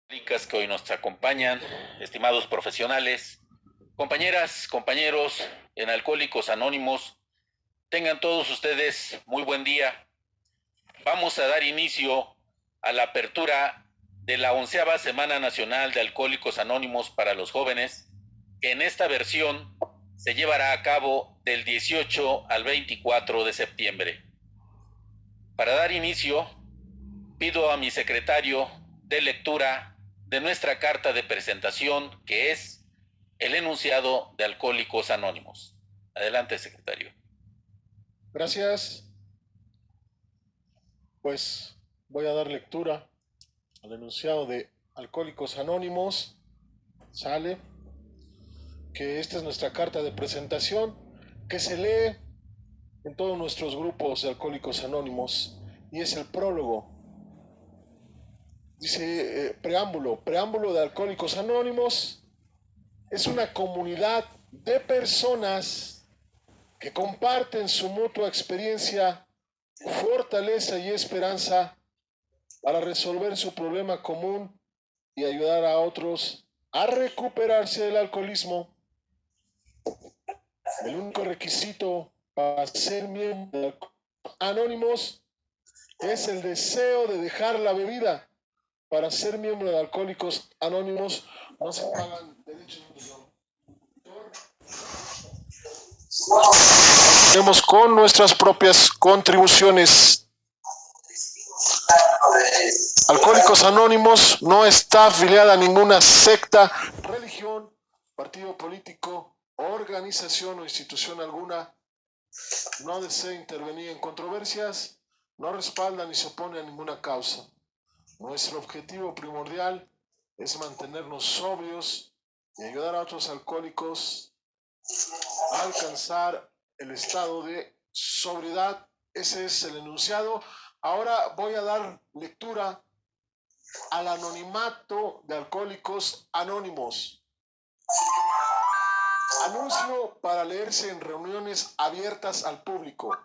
Que hoy nos acompañan, estimados profesionales, compañeras, compañeros en Alcohólicos Anónimos, tengan todos ustedes muy buen día. Vamos a dar inicio a la apertura de la 11ª Semana Nacional de Alcohólicos Anónimos para los jóvenes, que en esta versión se llevará a cabo del 18 al 24 de septiembre. Para dar inicio, pido a mi secretario de lectura de nuestra carta de presentación, que es el enunciado de Alcohólicos Anónimos. Adelante, secretario. Gracias. Pues voy a dar lectura al enunciado de Alcohólicos Anónimos. Sale que esta es nuestra carta de presentación, que se lee en todos nuestros grupos de Alcohólicos Anónimos, y es el prólogo. Dice preámbulo de Alcohólicos Anónimos. Es una comunidad de personas que comparten su mutua experiencia, fortaleza y esperanza para resolver su problema común y ayudar a otros a recuperarse del alcoholismo. El único requisito para ser miembro de Anónimos es el deseo de dejar la bebida. Para ser miembro de Alcohólicos Anónimos no se pagan derechos de autor. Tenemos con nuestras propias contribuciones. Alcohólicos Anónimos no está afiliada a ninguna secta, religión, partido político, organización o institución alguna. No desea intervenir en controversias, no respalda ni se opone a ninguna causa. Nuestro objetivo primordial es mantenernos sobrios y ayudar a otros alcohólicos a alcanzar el estado de sobriedad. Ese es el enunciado. Ahora voy a dar lectura al anonimato de Alcohólicos Anónimos. Anuncio para leerse en reuniones abiertas al público.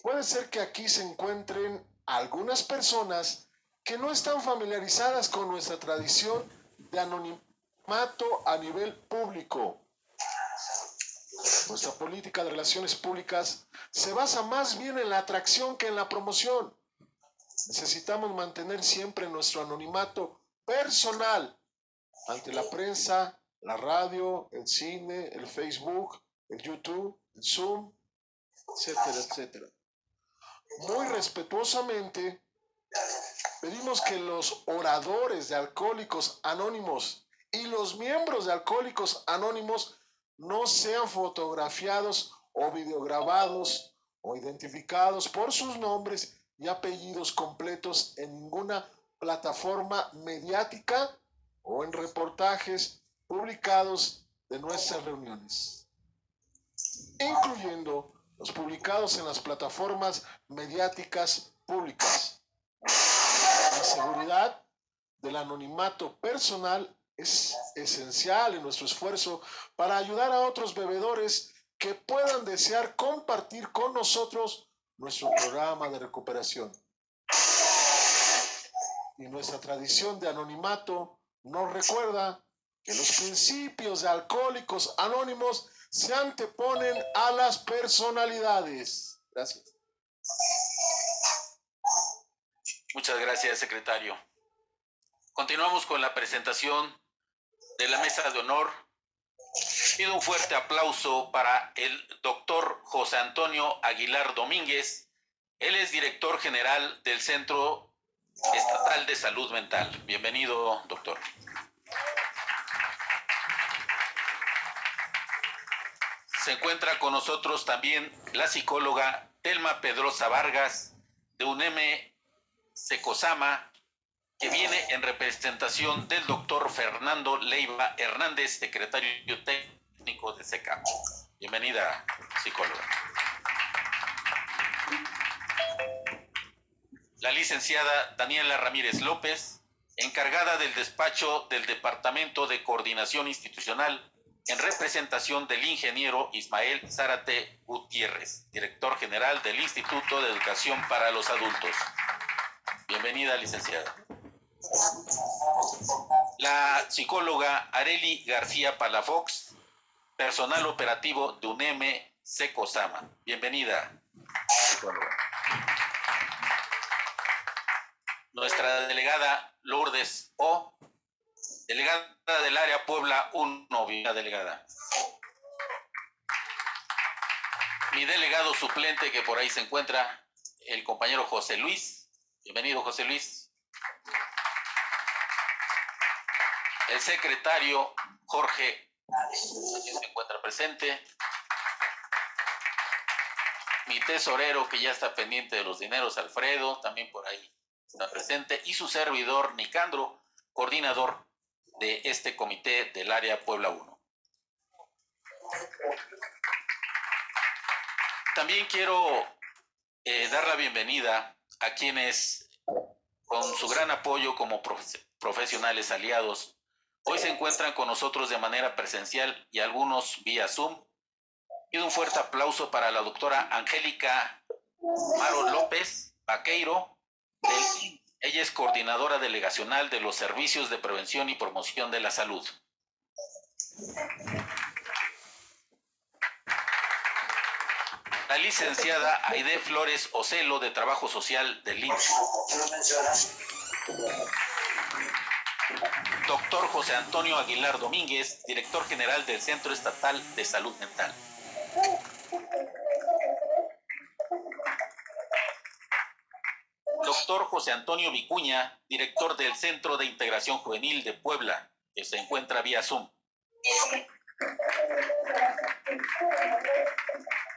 Puede ser que aquí se encuentren algunas personas que no están familiarizadas con nuestra tradición de anonimato a nivel público. Nuestra política de relaciones públicas se basa más bien en la atracción que en la promoción. Necesitamos mantener siempre nuestro anonimato personal ante la prensa, la radio, el cine, el Facebook, el YouTube, el Zoom, etcétera, etcétera. Muy respetuosamente, pedimos que los oradores de Alcohólicos Anónimos y los miembros de Alcohólicos Anónimos no sean fotografiados o videograbados o identificados por sus nombres y apellidos completos en ninguna plataforma mediática o en reportajes publicados de nuestras reuniones, incluyendo los publicados en las plataformas mediáticas públicas. La seguridad del anonimato personal es esencial en nuestro esfuerzo para ayudar a otros bebedores que puedan desear compartir con nosotros nuestro programa de recuperación. Y nuestra tradición de anonimato nos recuerda que los principios de Alcohólicos Anónimos se anteponen a las personalidades. Gracias. Muchas gracias, secretario. Continuamos con la presentación de la mesa de honor. Pido un fuerte aplauso para el doctor José Antonio Aguilar Domínguez. Él es director general del Centro Estatal de Salud Mental. Bienvenido, doctor. Se encuentra con nosotros también la psicóloga Telma Pedrosa Vargas de UNEM Secosama, que viene en representación del doctor Fernando Leiva Hernández, secretario técnico de SECAM. Bienvenida, psicóloga. La licenciada Daniela Ramírez López, encargada del despacho del Departamento de Coordinación Institucional, en representación del ingeniero Ismael Zárate Gutiérrez, director general del Instituto de Educación para los Adultos. Bienvenida, licenciada. la psicóloga Arely García Palafox, personal operativo de UNEM Secosama. Bienvenida, psicóloga. Nuestra delegada Lourdes O, delegada del área Puebla 1, delegada. Mi delegado suplente, que por ahí se encuentra, el compañero José Luis. Bienvenido, José Luis. El secretario Jorge, aquí se encuentra presente. Mi tesorero, que ya está pendiente de los dineros, Alfredo, también por ahí está presente. Y su servidor, Nicandro, coordinador de este comité del área Puebla 1. También quiero dar la bienvenida a quienes, con su gran apoyo como profesionales aliados, hoy se encuentran con nosotros de manera presencial y algunos vía Zoom. Pido un fuerte aplauso para la doctora Angélica Maro López Vaqueiro. Ella es coordinadora delegacional de los servicios de prevención y promoción de la salud. La licenciada Aide Flores Ocelo, de Trabajo Social del IMSS. Doctor José Antonio Aguilar Domínguez, director general del Centro Estatal de Salud Mental. Doctor José Antonio Vicuña, director del Centro de Integración Juvenil de Puebla, que se encuentra vía Zoom.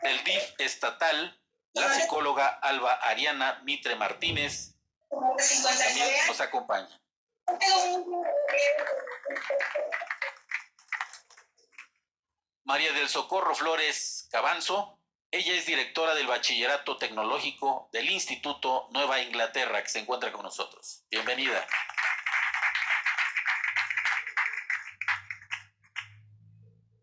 Del DIF estatal, la psicóloga Alba Ariana Mitre Martínez también nos acompaña. María del Socorro Flores Cabanzo, ella es directora del Bachillerato Tecnológico del Instituto Nueva Inglaterra, que se encuentra con nosotros. Bienvenida.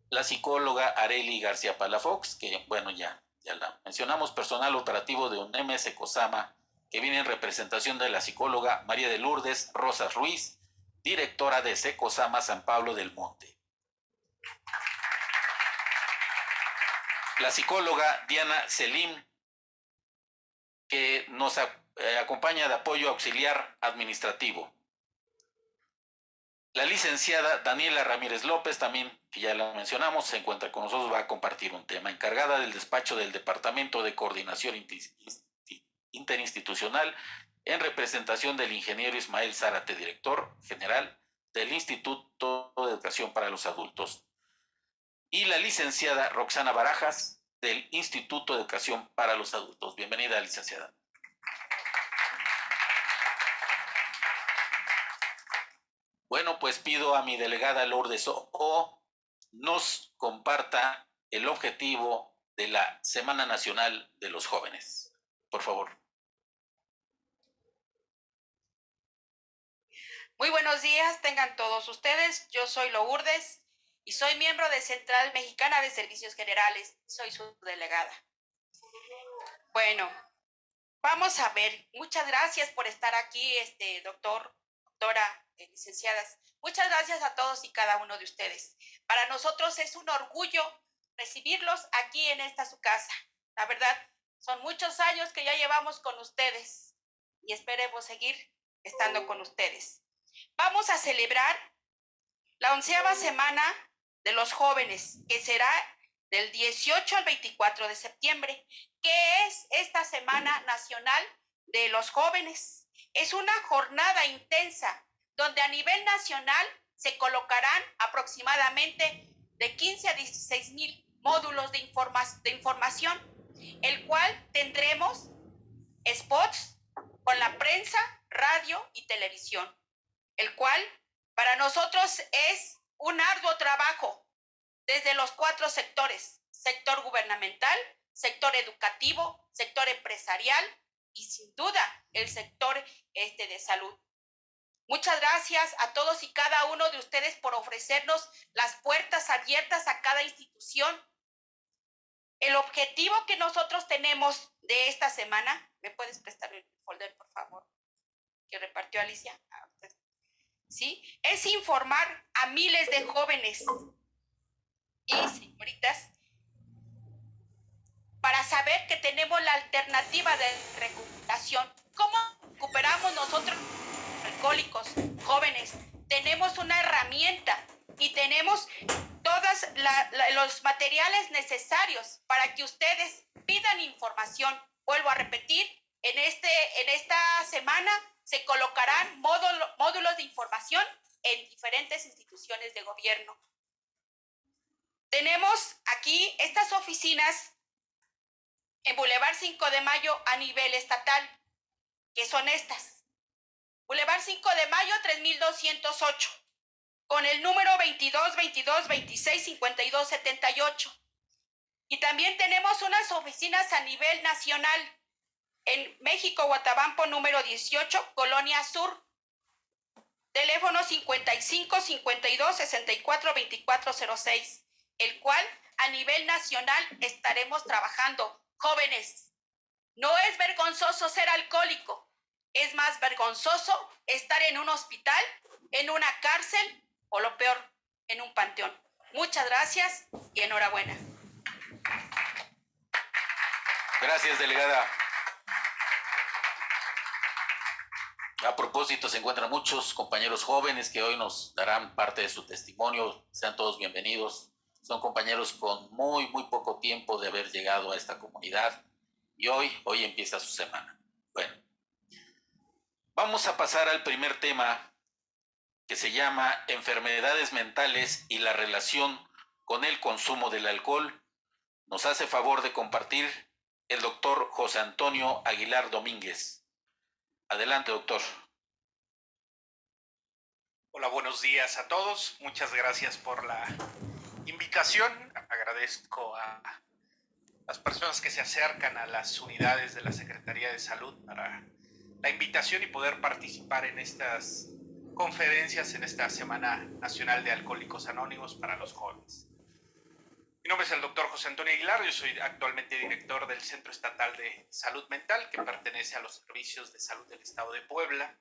La psicóloga Arely García Palafox, que bueno, ya la mencionamos, personal operativo de UNEM Secosama, que viene en representación de la psicóloga María de Lourdes Rosas Ruiz, directora de Secosama San Pablo del Monte. La psicóloga Diana Selim, que nos acompaña de apoyo auxiliar administrativo. La licenciada Daniela Ramírez López, también, que ya la mencionamos, se encuentra con nosotros, va a compartir un tema. Encargada del despacho del Departamento de Coordinación Interinstitucional, en representación del ingeniero Ismael Zárate, director general del Instituto de Educación para los Adultos. Y la licenciada Roxana Barajas, del Instituto de Educación para los Adultos. Bienvenida, licenciada. Bueno, pues pido a mi delegada Lourdes O nos comparta el objetivo de la Semana Nacional de los Jóvenes. Por favor. Muy buenos días, tengan todos ustedes. Yo soy Lourdes y soy miembro de Central Mexicana de Servicios Generales. Soy su delegada. Bueno, vamos a ver. Muchas gracias por estar aquí, doctora, licenciadas. Muchas gracias a todos y cada uno de ustedes. Para nosotros es un orgullo recibirlos aquí en esta su casa. La verdad, son muchos años que ya llevamos con ustedes y esperemos seguir estando con ustedes. Vamos a celebrar la 11ª semana de los jóvenes, que será del 18 al 24 de septiembre. ¿Qué es esta Semana Nacional de los Jóvenes? Es una jornada intensa donde a nivel nacional se colocarán aproximadamente de 15 a 16,000 módulos de información, el cual tendremos spots con la prensa, radio y televisión, el cual para nosotros es un arduo trabajo desde los 4 sectores: sector gubernamental, sector educativo, sector empresarial y sin duda el sector de salud. Muchas gracias a todos y cada uno de ustedes por ofrecernos las puertas abiertas a cada institución. El objetivo que nosotros tenemos de esta semana, ¿me puedes prestar el folder, por favor? Que repartió Alicia. Sí. ¿sí? Es informar a miles de jóvenes y señoritas para saber que tenemos la alternativa de recuperación. ¿Cómo recuperamos nosotros alcohólicos jóvenes? Tenemos una herramienta y tenemos todos los materiales necesarios para que ustedes pidan información. Vuelvo a repetir, en esta semana se colocarán módulos de información en diferentes instituciones de gobierno. Tenemos aquí estas oficinas en Boulevard 5 de Mayo a nivel estatal, que son estas. Boulevard 5 de Mayo 3208, con el número 22 22 26 52 78. Y también tenemos unas oficinas a nivel nacional en México, Guatabampo número 18, Colonia Sur. Teléfono 55 52 64 24 06, el cual a nivel nacional estaremos trabajando. Jóvenes, no es vergonzoso ser alcohólico, es más vergonzoso estar en un hospital, en una cárcel o lo peor, en un panteón. Muchas gracias y enhorabuena. Gracias, delegada. A propósito, se encuentran muchos compañeros jóvenes que hoy nos darán parte de su testimonio. Sean todos bienvenidos. Son compañeros con muy poco tiempo de haber llegado a esta comunidad y hoy empieza su semana. Bueno, vamos a pasar al primer tema, que se llama enfermedades mentales y la relación con el consumo del alcohol. Nos hace favor de compartir el doctor José Antonio Aguilar Domínguez. Adelante, doctor. Hola, buenos días a todos. Muchas gracias por la invitación. Agradezco a las personas que se acercan a las unidades de la Secretaría de Salud para la invitación y poder participar en estas conferencias en esta Semana Nacional de Alcohólicos Anónimos para los jóvenes. Mi nombre es el doctor José Antonio Aguilar. Yo soy actualmente director del Centro Estatal de Salud Mental, que pertenece a los Servicios de Salud del Estado de Puebla.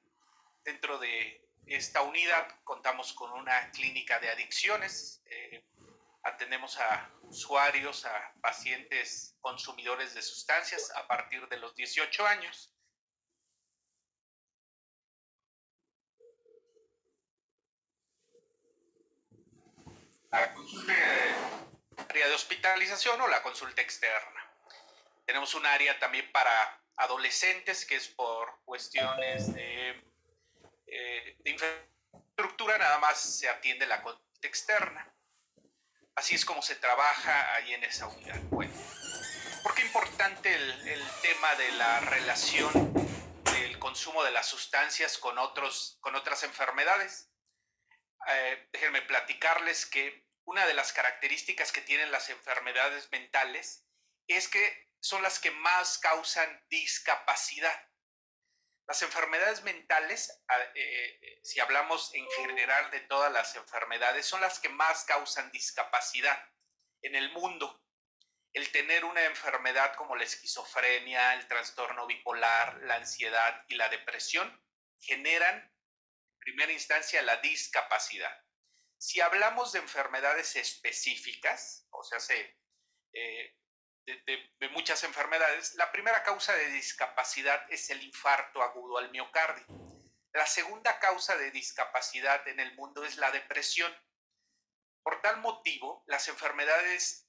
Dentro de esta unidad contamos con una clínica de adicciones. Atendemos a usuarios, a pacientes consumidores de sustancias a partir de los 18 años. La consulta área de hospitalización o la consulta externa. Tenemos un área también para adolescentes, que es por cuestiones de infraestructura, nada más se atiende la consulta externa. Así es como se trabaja ahí en esa unidad. Bueno, ¿por qué es importante el tema de la relación del consumo de las sustancias con otras enfermedades? Déjenme platicarles que una de las características que tienen las enfermedades mentales es que son las que más causan discapacidad. Las enfermedades mentales, si hablamos en general de todas las enfermedades, son las que más causan discapacidad en el mundo. El tener una enfermedad como la esquizofrenia, el trastorno bipolar, la ansiedad y la depresión generan, en primera instancia, la discapacidad. Si hablamos de enfermedades específicas, o sea, de muchas enfermedades, la primera causa de discapacidad es el infarto agudo al miocardio. La segunda causa de discapacidad en el mundo es la depresión. Por tal motivo, las enfermedades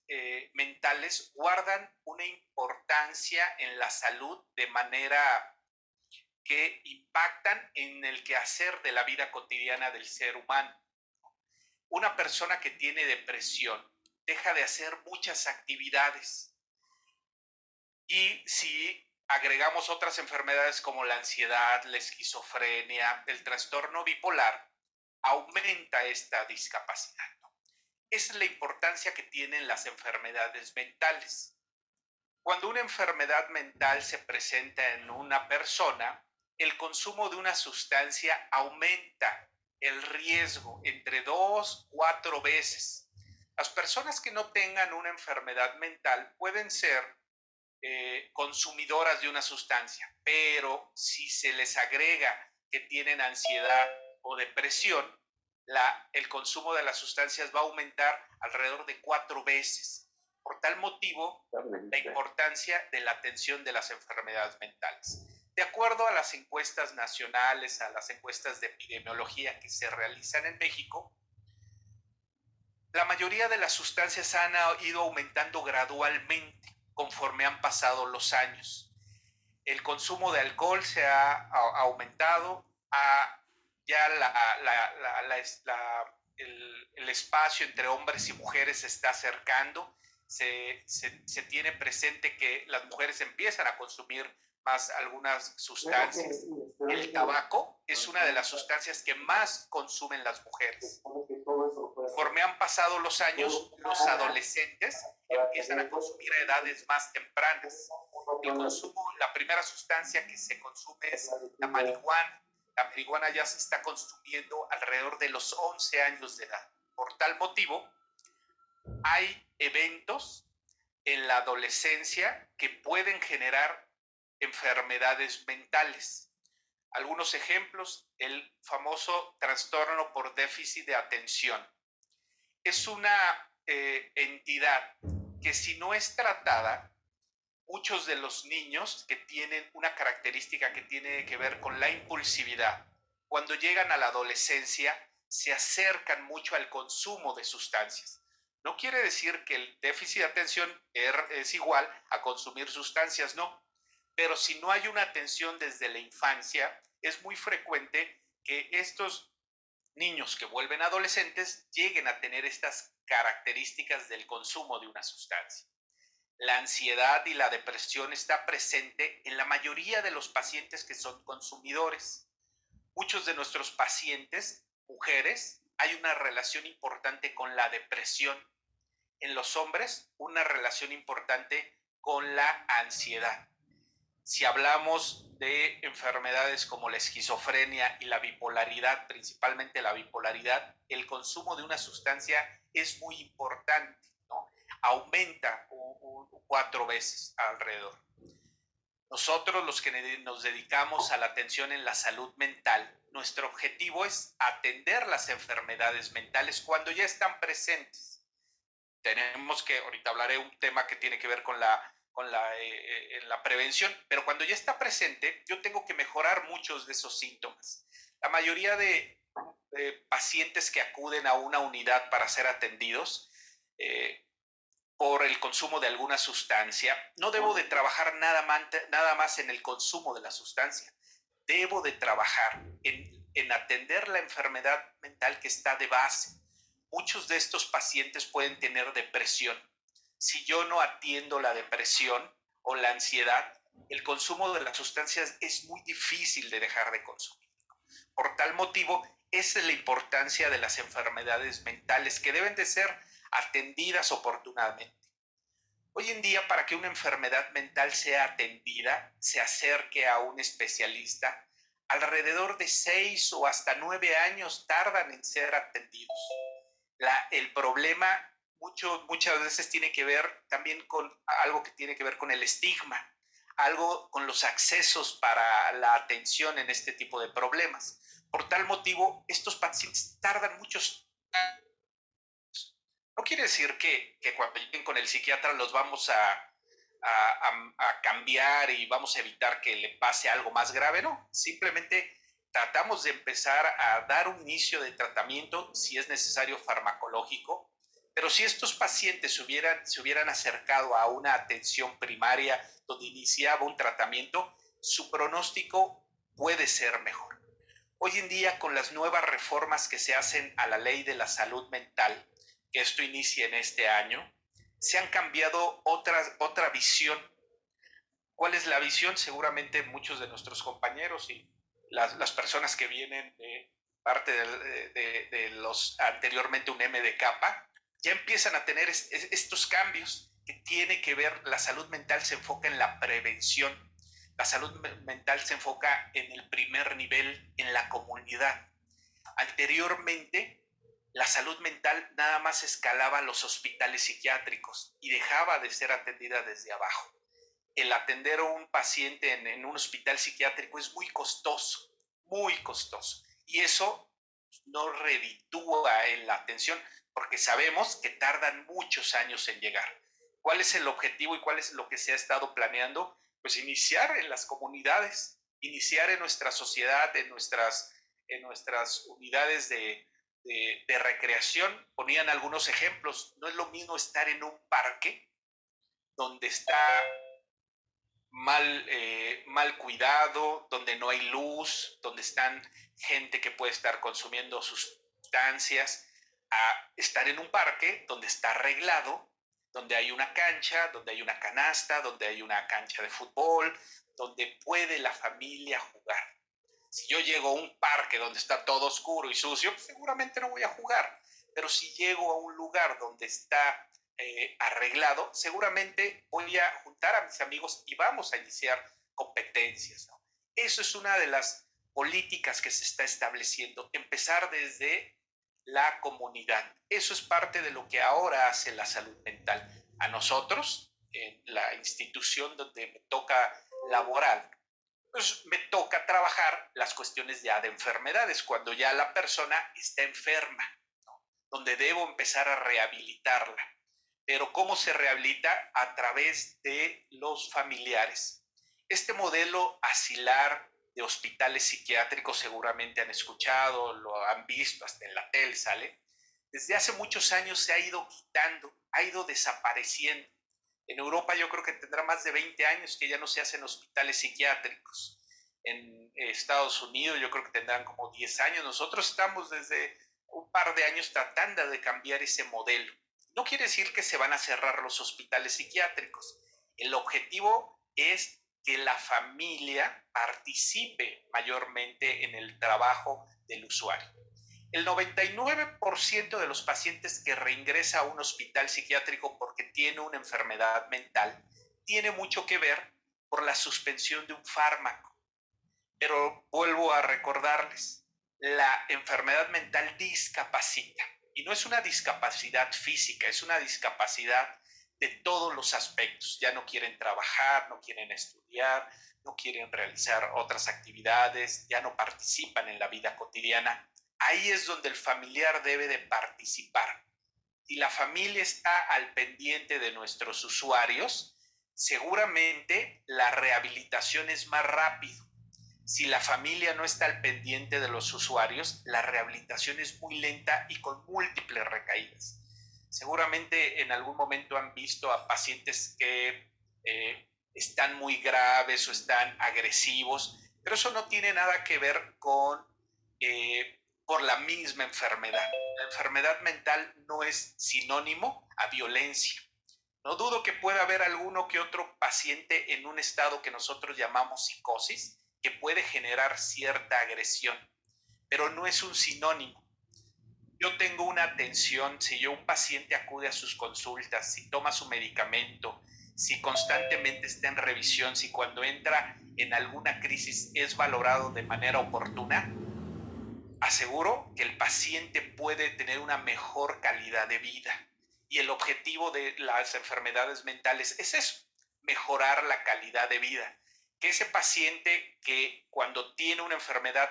mentales guardan una importancia en la salud de manera que impactan en el quehacer de la vida cotidiana del ser humano. Una persona que tiene depresión deja de hacer muchas actividades. Y si agregamos otras enfermedades como la ansiedad, la esquizofrenia, el trastorno bipolar, aumenta esta discapacidad. Esa es la importancia que tienen las enfermedades mentales. Cuando una enfermedad mental se presenta en una persona, el consumo de una sustancia aumenta el riesgo entre 2 a 4 veces. Las personas que no tengan una enfermedad mental pueden ser consumidoras de una sustancia, pero si se les agrega que tienen ansiedad, o depresión, el consumo de las sustancias va a aumentar alrededor de 4 veces. Por tal motivo, la importancia de la atención de las enfermedades mentales. De acuerdo a las encuestas nacionales, a las encuestas de epidemiología que se realizan en México, la mayoría de las sustancias han ido aumentando gradualmente conforme han pasado los años. El consumo de alcohol se ha aumentado, ya el espacio entre hombres y mujeres se está acercando, se tiene presente que las mujeres empiezan a consumir más algunas sustancias. El tabaco es una de las sustancias que más consumen las mujeres. Conforme han pasado los años, los adolescentes empiezan a consumir a edades más tempranas. El consumo, la primera sustancia que se consume es la marihuana. La marihuana ya se está consumiendo alrededor de los 11 años de edad. Por tal motivo, hay eventos en la adolescencia que pueden generar enfermedades mentales. Algunos ejemplos, el famoso trastorno por déficit de atención. Es una entidad que, si no es tratada, muchos de los niños que tienen una característica que tiene que ver con la impulsividad, cuando llegan a la adolescencia, se acercan mucho al consumo de sustancias. No quiere decir que el déficit de atención es igual a consumir sustancias, no. Pero si no hay una atención desde la infancia, es muy frecuente que estos niños que vuelven adolescentes lleguen a tener estas características del consumo de una sustancia. La ansiedad y la depresión está presente en la mayoría de los pacientes que son consumidores. Muchos de nuestros pacientes, mujeres, hay una relación importante con la depresión. En los hombres, una relación importante con la ansiedad. Si hablamos de enfermedades como la esquizofrenia y la bipolaridad, principalmente la bipolaridad, el consumo de una sustancia es muy importante, ¿no? Aumenta 4 veces alrededor. Nosotros, los que nos dedicamos a la atención en la salud mental, nuestro objetivo es atender las enfermedades mentales cuando ya están presentes. Tenemos que, ahorita hablaré un tema que tiene que ver con la prevención, pero cuando ya está presente, yo tengo que mejorar muchos de esos síntomas. La mayoría de pacientes que acuden a una unidad para ser atendidos por el consumo de alguna sustancia, no debo de trabajar nada más en el consumo de la sustancia. Debo de trabajar en atender la enfermedad mental que está de base. Muchos de estos pacientes pueden tener depresión. Si yo no atiendo la depresión o la ansiedad, el consumo de las sustancias es muy difícil de dejar de consumir. Por tal motivo, esa es la importancia de las enfermedades mentales que deben de ser atendidas oportunamente. Hoy en día, para que una enfermedad mental sea atendida, se acerque a un especialista, alrededor de 6 o hasta 9 años tardan en ser atendidos. El problema muchas veces tiene que ver también con algo que tiene que ver con el estigma, algo con los accesos para la atención en este tipo de problemas. Por tal motivo, estos pacientes tardan muchos años. No quiere decir que cuando lleguen con el psiquiatra los vamos a cambiar y vamos a evitar que le pase algo más grave, no. Simplemente tratamos de empezar a dar un inicio de tratamiento, si es necesario farmacológico, pero si estos pacientes se hubieran acercado a una atención primaria donde iniciaba un tratamiento, su pronóstico puede ser mejor. Hoy en día, con las nuevas reformas que se hacen a la ley de la salud mental, que esto inicia en este año, se han cambiado otra visión. ¿Cuál es la visión? Seguramente muchos de nuestros compañeros y las personas que vienen de parte de los anteriormente un MDK, ya empiezan a tener estos cambios que tiene que ver, la salud mental se enfoca en la prevención, la salud mental se enfoca en el primer nivel, en la comunidad. Anteriormente, la salud mental nada más escalaba a los hospitales psiquiátricos y dejaba de ser atendida desde abajo. El atender a un paciente en un hospital psiquiátrico es muy costoso, y eso no reditúa en la atención, porque sabemos que tardan muchos años en llegar. ¿Cuál es el objetivo y cuál es lo que se ha estado planeando? Pues iniciar en las comunidades, iniciar en nuestra sociedad, en nuestras unidades de recreación. Ponían algunos ejemplos. No es lo mismo estar en un parque donde está mal cuidado, donde no hay luz, donde están gente que puede estar consumiendo sustancias, a estar en un parque donde está arreglado, donde hay una cancha, donde hay una canasta, donde hay una cancha de fútbol, donde puede la familia jugar. Si yo llego a un parque donde está todo oscuro y sucio, pues seguramente no voy a jugar. Pero si llego a un lugar donde está arreglado, seguramente voy a juntar a mis amigos y vamos a iniciar competencias, ¿no? Eso es una de las políticas que se está estableciendo, empezar desde la comunidad. Eso es parte de lo que ahora hace la salud mental. A nosotros, en la institución donde me toca laborar, pues me toca trabajar las cuestiones ya de enfermedades, cuando ya la persona está enferma, ¿no? Donde debo empezar a rehabilitarla. Pero ¿cómo se rehabilita? A través de los familiares. Este modelo asilar de hospitales psiquiátricos seguramente han escuchado, lo han visto, hasta en la tele sale. Desde hace muchos años se ha ido quitando, ha ido desapareciendo. En Europa yo creo que tendrá más de 20 años que ya no se hacen hospitales psiquiátricos. En Estados Unidos yo creo que tendrán como 10 años. Nosotros estamos desde un par de años tratando de cambiar ese modelo. No quiere decir que se van a cerrar los hospitales psiquiátricos. El objetivo es que la familia participe mayormente en el trabajo del usuario. El 99% de los pacientes que reingresa a un hospital psiquiátrico porque tiene una enfermedad mental tiene mucho que ver por la suspensión de un fármaco. Pero vuelvo a recordarles, la enfermedad mental discapacita. Y no es una discapacidad física, es una discapacidad de todos los aspectos. Ya no quieren trabajar, no quieren estudiar, no quieren realizar otras actividades, ya no participan en la vida cotidiana. Ahí es donde el familiar debe de participar. Y la familia está al pendiente de nuestros usuarios, seguramente la rehabilitación es más rápido. Si la familia no está al pendiente de los usuarios, la rehabilitación es muy lenta y con múltiples recaídas. Seguramente en algún momento han visto a pacientes que están muy graves o están agresivos, pero eso no tiene nada que ver con por la misma enfermedad. La enfermedad mental no es sinónimo a violencia. No dudo que pueda haber alguno que otro paciente en un estado que nosotros llamamos psicosis, que puede generar cierta agresión, pero no es un sinónimo. Yo tengo una atención, si un paciente acude a sus consultas, si toma su medicamento, si constantemente está en revisión, si cuando entra en alguna crisis es valorado de manera oportuna, aseguro que el paciente puede tener una mejor calidad de vida. Y el objetivo de las enfermedades mentales es eso, mejorar la calidad de vida. Que ese paciente que cuando tiene una enfermedad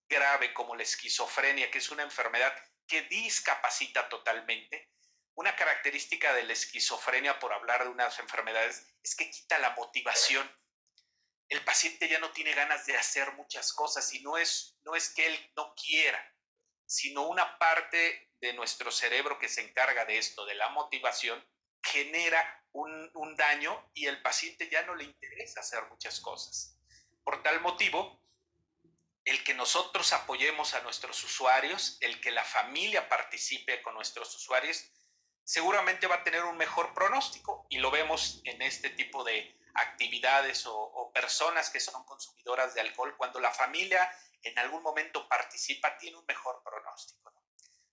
grave como la esquizofrenia, que es una enfermedad que discapacita totalmente, una característica de la esquizofrenia, por hablar de unas enfermedades, es que quita la motivación. El paciente ya no tiene ganas de hacer muchas cosas y no es que él no quiera, sino una parte de nuestro cerebro que se encarga de esto, de la motivación, genera un daño y el paciente ya no le interesa hacer muchas cosas. Por tal motivo, el que nosotros apoyemos a nuestros usuarios, el que la familia participe con nuestros usuarios, seguramente va a tener un mejor pronóstico y lo vemos en este tipo de actividades o personas que son consumidoras de alcohol. Cuando la familia en algún momento participa, tiene un mejor pronóstico, ¿no?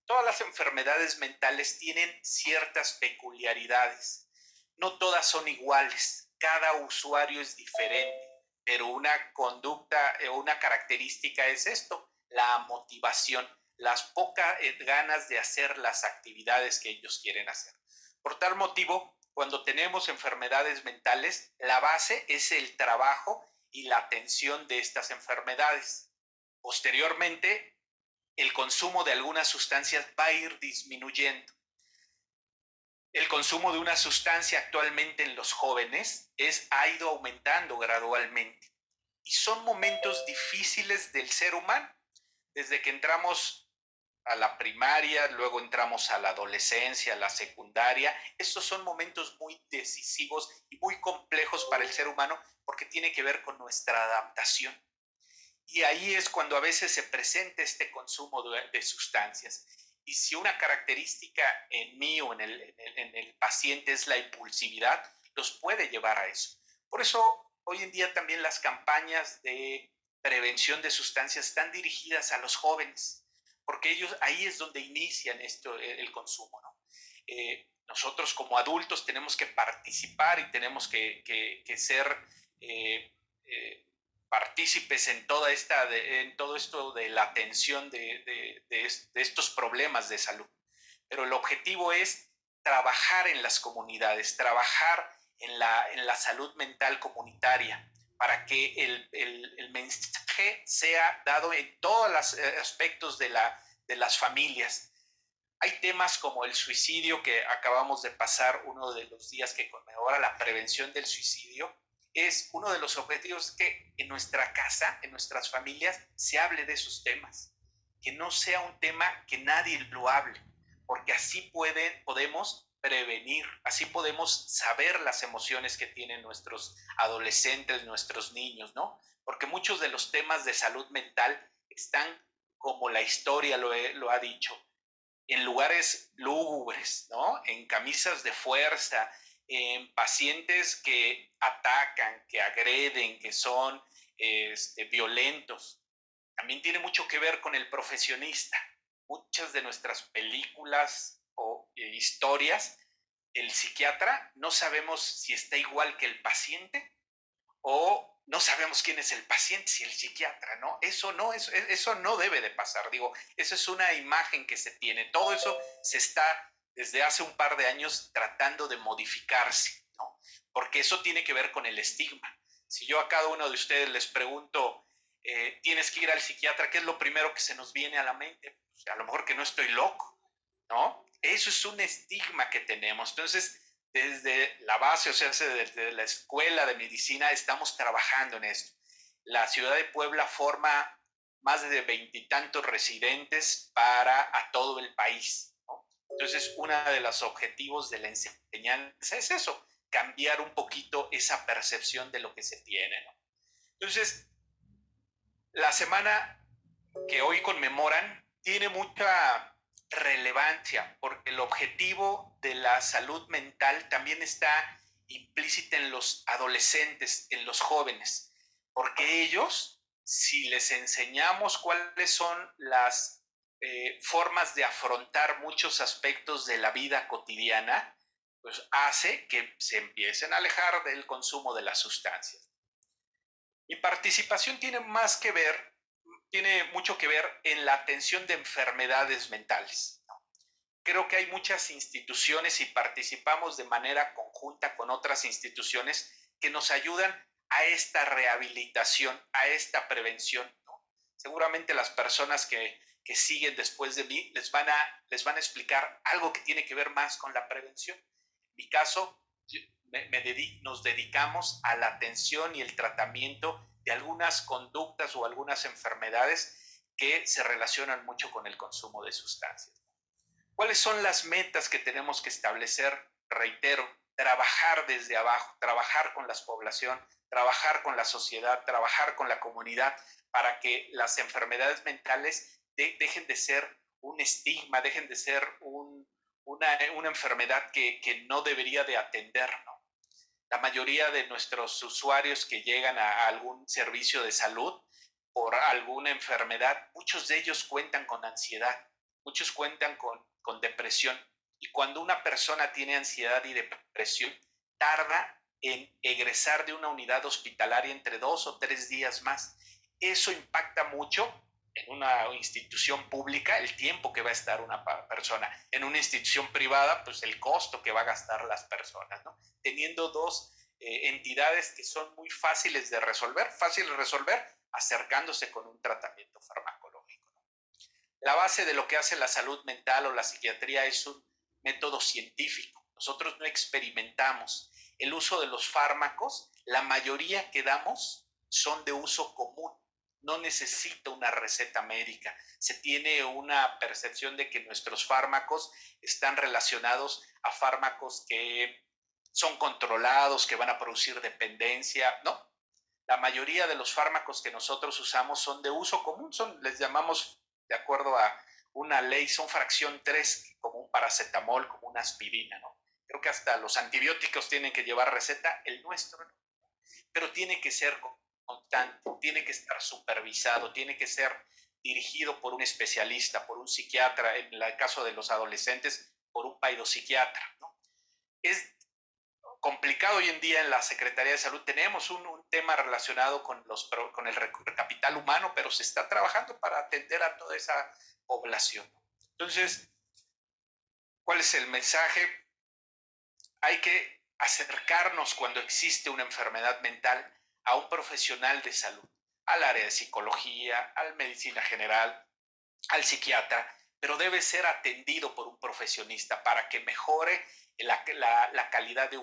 Todas las enfermedades mentales tienen ciertas peculiaridades. No todas son iguales. Cada usuario es diferente, pero una conducta o una característica es esto, la motivación, las pocas ganas de hacer las actividades que ellos quieren hacer. Por tal motivo, cuando tenemos enfermedades mentales, la base es el trabajo y la atención de estas enfermedades. Posteriormente, el consumo de algunas sustancias va a ir disminuyendo. El consumo de una sustancia actualmente en los jóvenes ha ido aumentando gradualmente. Y son momentos difíciles del ser humano. Desde que entramos a la primaria, luego entramos a la adolescencia, a la secundaria. Estos son momentos muy decisivos y muy complejos para el ser humano porque tiene que ver con nuestra adaptación. Y ahí es cuando a veces se presenta este consumo de sustancias. Y si una característica en mí o en el paciente es la impulsividad, los puede llevar a eso. Por eso hoy en día también las campañas de prevención de sustancias están dirigidas a los jóvenes, porque ellos ahí es donde inician el consumo, ¿no? Nosotros como adultos tenemos que participar y tenemos que ser partícipes en todo esto de la atención de estos problemas de salud. Pero el objetivo es trabajar en las comunidades, trabajar en la salud mental comunitaria, para que el mensaje sea dado en todos los aspectos de las familias. Hay temas como el suicidio, que acabamos de pasar uno de los días que conmemora la prevención del suicidio. Es uno de los objetivos que en nuestra casa, en nuestras familias, se hable de esos temas. Que no sea un tema que nadie lo hable, porque así podemos prevenir, así podemos saber las emociones que tienen nuestros adolescentes, nuestros niños, ¿no? Porque muchos de los temas de salud mental están, como la historia lo ha dicho, en lugares lúgubres, ¿no? En camisas de fuerza, en pacientes que atacan, que agreden, que son violentos. También tiene mucho que ver con el profesionista. Muchas de nuestras películas o historias, el psiquiatra no sabemos si está igual que el paciente o no sabemos quién es el paciente, si el psiquiatra, ¿no? Eso no debe de pasar, digo, eso es una imagen que se tiene. Todo eso se está desde hace un par de años tratando de modificarse, ¿no? Porque eso tiene que ver con el estigma. Si yo a cada uno de ustedes les pregunto, tienes que ir al psiquiatra, ¿qué es lo primero que se nos viene a la mente? Pues, a lo mejor que no estoy loco, ¿no? Eso es un estigma que tenemos. Entonces, desde la base, o sea, desde la escuela de medicina, estamos trabajando en esto. La ciudad de Puebla forma más de 20 y tantos residentes para a todo el país, ¿no? Entonces, uno de los objetivos de la enseñanza es eso, cambiar un poquito esa percepción de lo que se tiene, ¿no? Entonces, la semana que hoy conmemoran tiene mucha relevancia porque el objetivo de la salud mental también está implícita en los adolescentes, en los jóvenes, porque ellos, si les enseñamos cuáles son las formas de afrontar muchos aspectos de la vida cotidiana, pues hace que se empiecen a alejar del consumo de las sustancias. Mi participación tiene mucho que ver en la atención de enfermedades mentales. Creo que hay muchas instituciones y participamos de manera conjunta con otras instituciones que nos ayudan a esta rehabilitación, a esta prevención, ¿no? Seguramente las personas que siguen después de mí les van a explicar algo que tiene que ver más con la prevención. En mi caso, nos dedicamos a la atención y el tratamiento de algunas conductas o algunas enfermedades que se relacionan mucho con el consumo de sustancias. ¿Cuáles son las metas que tenemos que establecer? Reitero, trabajar desde abajo, trabajar con la población, trabajar con la sociedad, trabajar con la comunidad para que las enfermedades mentales dejen de ser un estigma, dejen de ser una enfermedad que no debería de atender, ¿no? La mayoría de nuestros usuarios que llegan a algún servicio de salud por alguna enfermedad, muchos de ellos cuentan con ansiedad, muchos cuentan con depresión. Y cuando una persona tiene ansiedad y depresión, tarda en egresar de una unidad hospitalaria entre 2 o 3 días más. Eso impacta mucho en una institución pública el tiempo que va a estar una persona. En una institución privada, pues el costo que va a gastar las personas, ¿no? Teniendo dos entidades que son muy fáciles de resolver, acercándose con un tratamiento farmacológico, ¿no? La base de lo que hace la salud mental o la psiquiatría es un método científico. Nosotros no experimentamos. El uso de los fármacos, la mayoría que damos son de uso común. No necesita una receta médica. Se tiene una percepción de que nuestros fármacos están relacionados a fármacos que son controlados, que van a producir dependencia. No, la mayoría de los fármacos que nosotros usamos son de uso común, les llamamos, de acuerdo a una ley, son fracción 3, como un paracetamol, como una aspirina, ¿no? Creo que hasta los antibióticos tienen que llevar receta, el nuestro no. Pero tiene que ser constante, tiene que estar supervisado, tiene que ser dirigido por un especialista, por un psiquiatra, en el caso de los adolescentes, por un psiquiatra, ¿no? Es complicado hoy en día en la Secretaría de Salud. Tenemos un tema relacionado con el capital humano, pero se está trabajando para atender a toda esa población. Entonces, ¿cuál es el mensaje? Hay que acercarnos cuando existe una enfermedad mental a un profesional de salud, al área de psicología, a la medicina general, al psiquiatra, pero debe ser atendido por un profesionista para que mejore la calidad de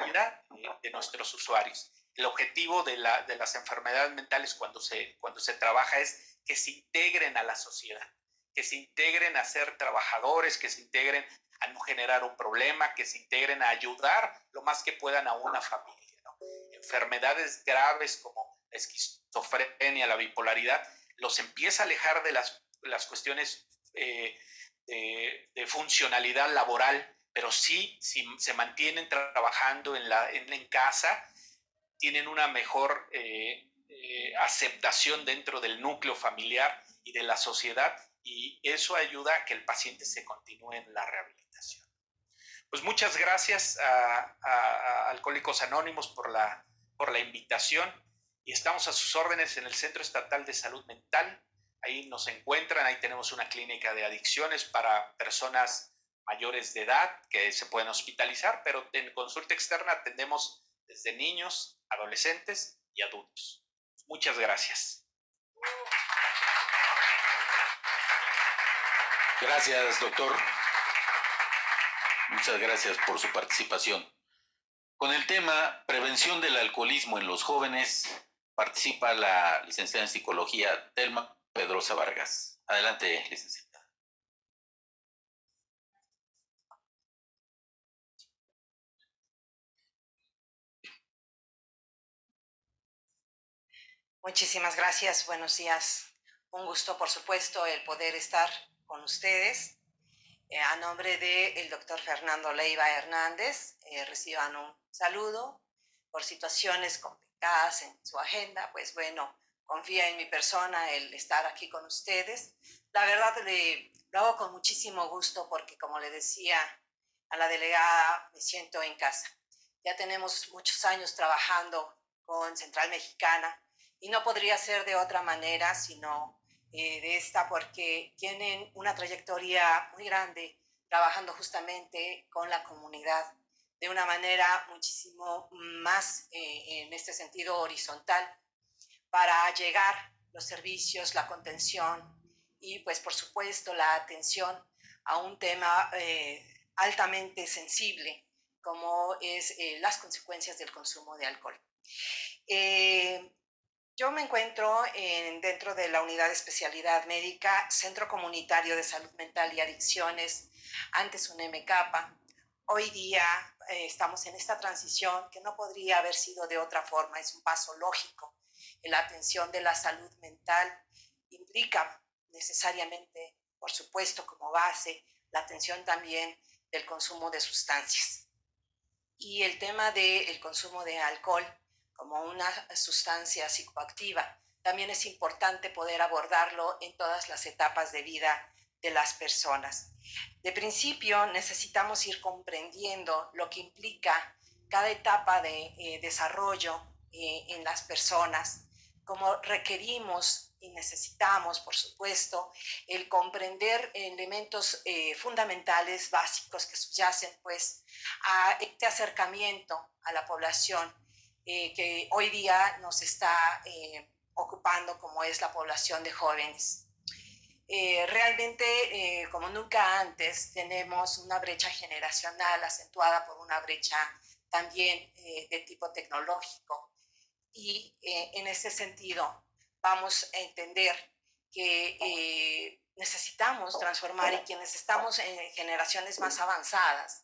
vida de nuestros usuarios. El objetivo de las enfermedades mentales cuando se trabaja es que se integren a la sociedad, que se integren a ser trabajadores, que se integren a no generar un problema, que se integren a ayudar lo más que puedan a una familia, ¿no? Enfermedades graves como la esquizofrenia, la bipolaridad, los empieza a alejar de las cuestiones de funcionalidad laboral, pero sí, si se mantienen trabajando en casa, tienen una mejor aceptación dentro del núcleo familiar y de la sociedad, y eso ayuda a que el paciente se continúe en la rehabilitación. Pues muchas gracias a Alcohólicos Anónimos por la invitación, y estamos a sus órdenes en el Centro Estatal de Salud Mental. Ahí nos encuentran, ahí tenemos una clínica de adicciones para personas mayores de edad que se pueden hospitalizar, pero en consulta externa atendemos desde niños, adolescentes y adultos. Muchas gracias. Gracias, doctor. Muchas gracias por su participación. Con el tema prevención del alcoholismo en los jóvenes, participa la licenciada en psicología Telma Pedrosa Vargas. Adelante, licenciada. Muchísimas gracias, buenos días. Un gusto, por supuesto, el poder estar con ustedes. A nombre del doctor Fernando Leiva Hernández, reciban un saludo. Por situaciones complicadas en su agenda, pues bueno, confía en mi persona el estar aquí con ustedes. La verdad, lo hago con muchísimo gusto porque, como le decía a la delegada, me siento en casa. Ya tenemos muchos años trabajando con Central Mexicana, y no podría ser de otra manera sino de esta, porque tienen una trayectoria muy grande trabajando justamente con la comunidad de una manera muchísimo más en este sentido horizontal, para llegar los servicios, la contención y pues por supuesto la atención a un tema altamente sensible como es las consecuencias del consumo de alcohol. Yo me encuentro dentro de la unidad de especialidad médica, Centro Comunitario de Salud Mental y Adicciones, antes un MCAPA. Hoy día estamos en esta transición que no podría haber sido de otra forma, es un paso lógico. La atención de la salud mental implica necesariamente, por supuesto, como base, la atención también del consumo de sustancias. Y el tema del consumo de alcohol como una sustancia psicoactiva, también es importante poder abordarlo en todas las etapas de vida de las personas. De principio, necesitamos ir comprendiendo lo que implica cada etapa de desarrollo en las personas, como requerimos y necesitamos, por supuesto, el comprender elementos fundamentales, básicos, que subyacen pues a este acercamiento a la población que hoy día nos está ocupando, como es la población de jóvenes. Realmente, como nunca antes, tenemos una brecha generacional acentuada por una brecha también de tipo tecnológico. Y en ese sentido, vamos a entender que necesitamos transformar, y quienes estamos en generaciones más avanzadas,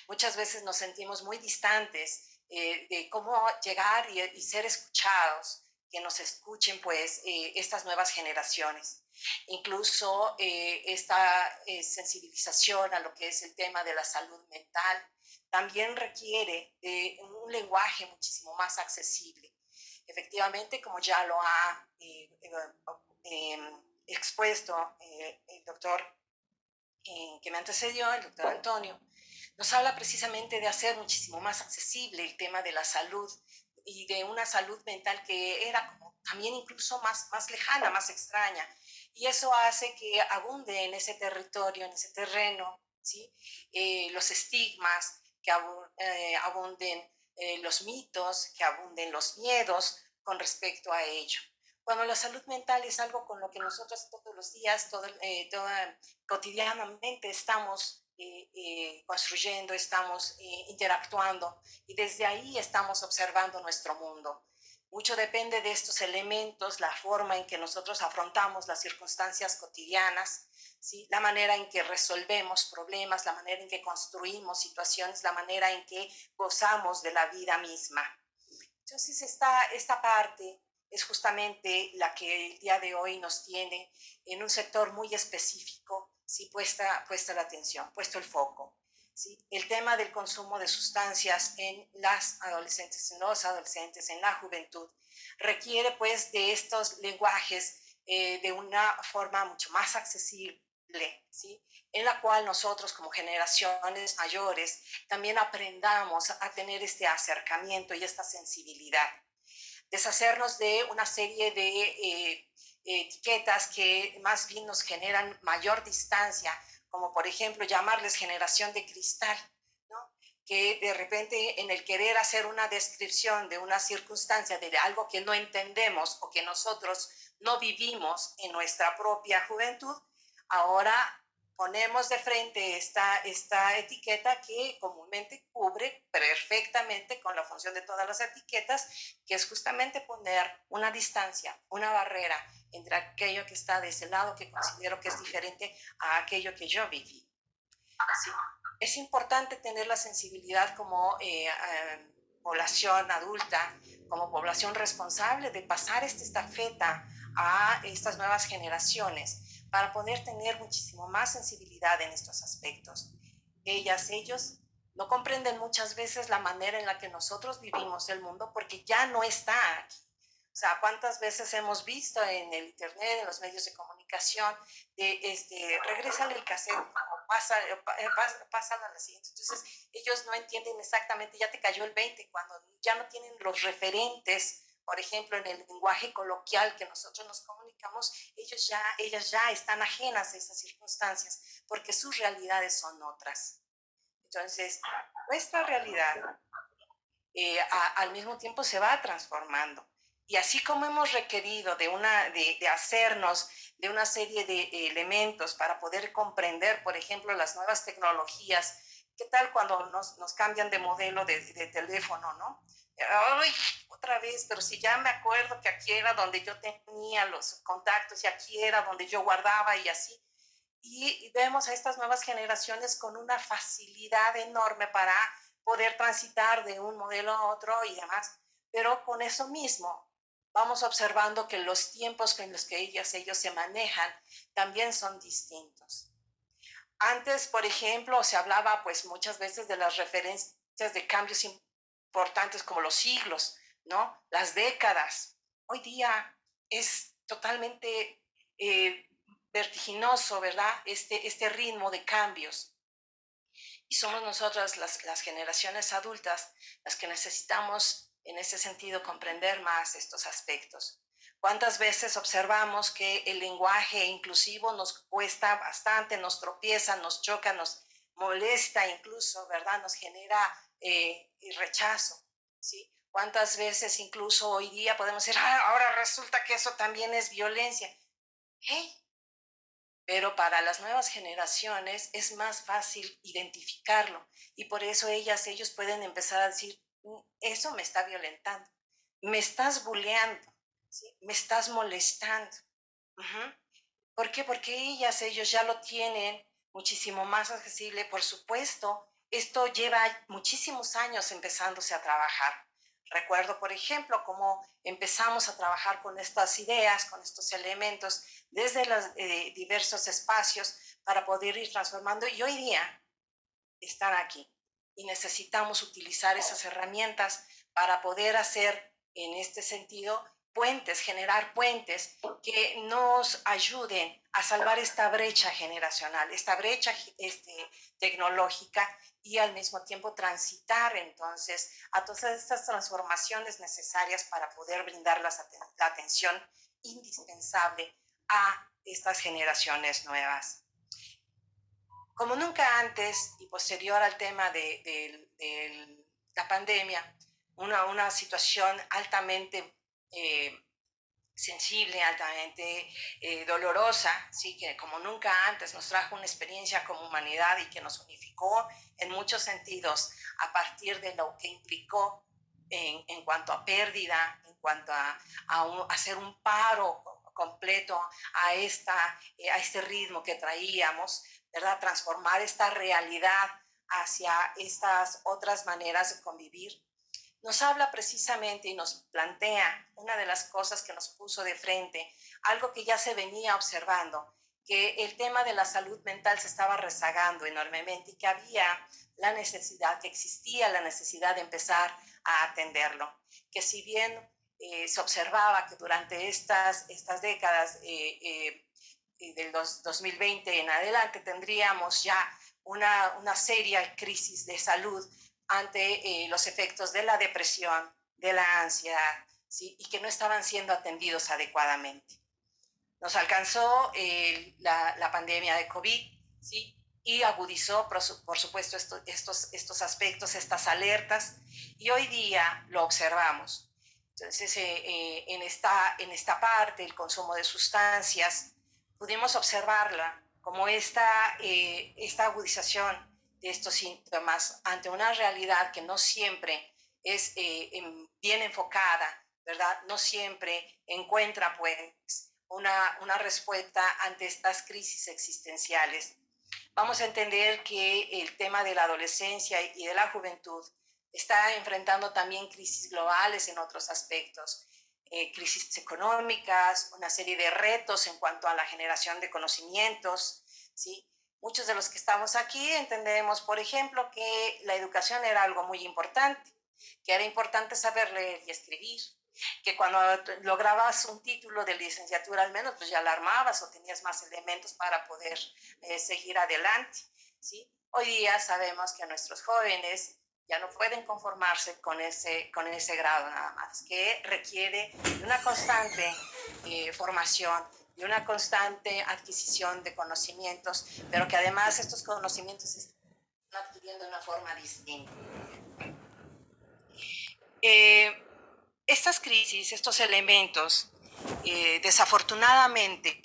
muchas veces nos sentimos muy distantes de cómo llegar y ser escuchados, que nos escuchen pues estas nuevas generaciones. Incluso esta sensibilización a lo que es el tema de la salud mental también requiere de un lenguaje muchísimo más accesible. Efectivamente, como ya lo ha expuesto el doctor que me antecedió, el doctor Antonio, nos habla precisamente de hacer muchísimo más accesible el tema de la salud y de una salud mental que era como también incluso más lejana, más extraña. Y eso hace que abunde en ese territorio, en ese terreno, ¿sí? Los estigmas, que abunden los mitos, que abunden los miedos con respecto a ello. Cuando la salud mental es algo con lo que nosotros todos los días, cotidianamente estamos construyendo, estamos interactuando, y desde ahí estamos observando nuestro mundo. Mucho depende de estos elementos, la forma en que nosotros afrontamos las circunstancias cotidianas, ¿sí? La manera en que resolvemos problemas, la manera en que construimos situaciones, la manera en que gozamos de la vida misma. Entonces, esta parte es justamente la que el día de hoy nos tiene en un sector muy específico, ¿sí? puesta la atención, puesto el foco. ¿Sí? El tema del consumo de sustancias en las adolescentes, en los adolescentes, en la juventud, requiere pues de estos lenguajes de una forma mucho más accesible, ¿sí? En la cual nosotros como generaciones mayores también aprendamos a tener este acercamiento y esta sensibilidad. Deshacernos de una serie de etiquetas que más bien nos generan mayor distancia, como por ejemplo llamarles generación de cristal, ¿no? Que de repente en el querer hacer una descripción de una circunstancia, de algo que no entendemos o que nosotros no vivimos en nuestra propia juventud, ahora ponemos de frente esta etiqueta que comúnmente cubre perfectamente con la función de todas las etiquetas, que es justamente poner una distancia, una barrera entre aquello que está de ese lado, que considero que es diferente a aquello que yo viví. ¿Sí? Es importante tener la sensibilidad como población adulta, como población responsable de pasar esta estafeta a estas nuevas generaciones para poder tener muchísimo más sensibilidad en estos aspectos. Ellas, ellos no comprenden muchas veces la manera en la que nosotros vivimos el mundo porque ya no está aquí. O sea, ¿cuántas veces hemos visto en el internet, en los medios de comunicación, regrésale el cassette, pasa a la siguiente? Entonces, ellos no entienden exactamente, ya te cayó el 20, cuando ya no tienen los referentes, por ejemplo, en el lenguaje coloquial que nosotros nos comunicamos, ellas ya están ajenas a esas circunstancias, porque sus realidades son otras. Entonces, nuestra realidad al mismo tiempo se va transformando. Y así como hemos requerido de hacernos de una serie de elementos para poder comprender, por ejemplo, las nuevas tecnologías, ¿qué tal cuando nos cambian de modelo de teléfono, no? ¡Ay! Otra vez, pero si ya me acuerdo que aquí era donde yo tenía los contactos y aquí era donde yo guardaba y así. Y vemos a estas nuevas generaciones con una facilidad enorme para poder transitar de un modelo a otro y demás. Pero con eso mismo vamos observando que los tiempos en los que ellos se manejan también son distintos. Antes, por ejemplo, se hablaba pues muchas veces de las referencias de cambios importantes como los siglos, ¿no? Las décadas. Hoy día es totalmente vertiginoso, ¿verdad? Este ritmo de cambios. Y somos nosotras las generaciones adultas las que necesitamos en ese sentido comprender más estos aspectos. ¿Cuántas veces observamos que el lenguaje inclusivo nos cuesta bastante, nos tropieza, nos choca, nos molesta incluso, ¿verdad? Nos genera rechazo, ¿sí? ¿Cuántas veces incluso hoy día podemos decir, ahora resulta que eso también es violencia? ¡Hey! pero para las nuevas generaciones es más fácil identificarlo y por eso ellos pueden empezar a decir, eso me está violentando, me estás bulleando, ¿sí? Me estás molestando. Uh-huh. ¿Por qué? Porque ellos ya lo tienen muchísimo más accesible. Por supuesto, esto lleva muchísimos años empezándose a trabajar. Recuerdo, por ejemplo, cómo empezamos a trabajar con estas ideas, con estos elementos, desde los diversos espacios para poder ir transformando. Y hoy día están aquí. Y necesitamos utilizar esas herramientas para poder hacer, en este sentido, puentes, generar puentes que nos ayuden a salvar esta brecha generacional, esta brecha tecnológica y al mismo tiempo transitar entonces a todas estas transformaciones necesarias para poder brindar la atención indispensable a estas generaciones nuevas. Como nunca antes y posterior al tema de la pandemia, una situación altamente sensible, altamente dolorosa, ¿sí? Que como nunca antes nos trajo una experiencia como humanidad y que nos unificó en muchos sentidos a partir de lo que implicó en cuanto a pérdida, en cuanto a hacer un paro completo a este ritmo que traíamos, ¿verdad? Transformar esta realidad hacia estas otras maneras de convivir. Nos habla precisamente y nos plantea una de las cosas que nos puso de frente, algo que ya se venía observando, que el tema de la salud mental se estaba rezagando enormemente y que había la necesidad, que existía la necesidad de empezar a atenderlo. Que si bien se observaba que durante estas décadas del 2020 en adelante tendríamos ya una seria crisis de salud ante los efectos de la depresión, de la ansiedad, ¿sí? Y que no estaban siendo atendidos adecuadamente. Nos alcanzó la pandemia de COVID, ¿sí? Y agudizó, por supuesto, estos aspectos, estas alertas, y hoy día lo observamos. Entonces, en esta parte, el consumo de sustancias, pudimos observarla como esta agudización de estos síntomas ante una realidad que no siempre es bien enfocada, ¿verdad? No siempre encuentra, pues, una respuesta ante estas crisis existenciales. Vamos a entender que el tema de la adolescencia y de la juventud está enfrentando también crisis globales en otros aspectos, crisis económicas, una serie de retos en cuanto a la generación de conocimientos, ¿sí? Muchos de los que estamos aquí entendemos, por ejemplo, que la educación era algo muy importante, que era importante saber leer y escribir, que cuando lograbas un título de licenciatura al menos, pues ya la armabas o tenías más elementos para poder seguir adelante, ¿sí? Hoy día sabemos que nuestros jóvenes ya no pueden conformarse con ese grado nada más, que requiere una constante formación, y una constante adquisición de conocimientos, pero que además estos conocimientos se están adquiriendo de una forma distinta. Estas crisis, estos elementos, desafortunadamente,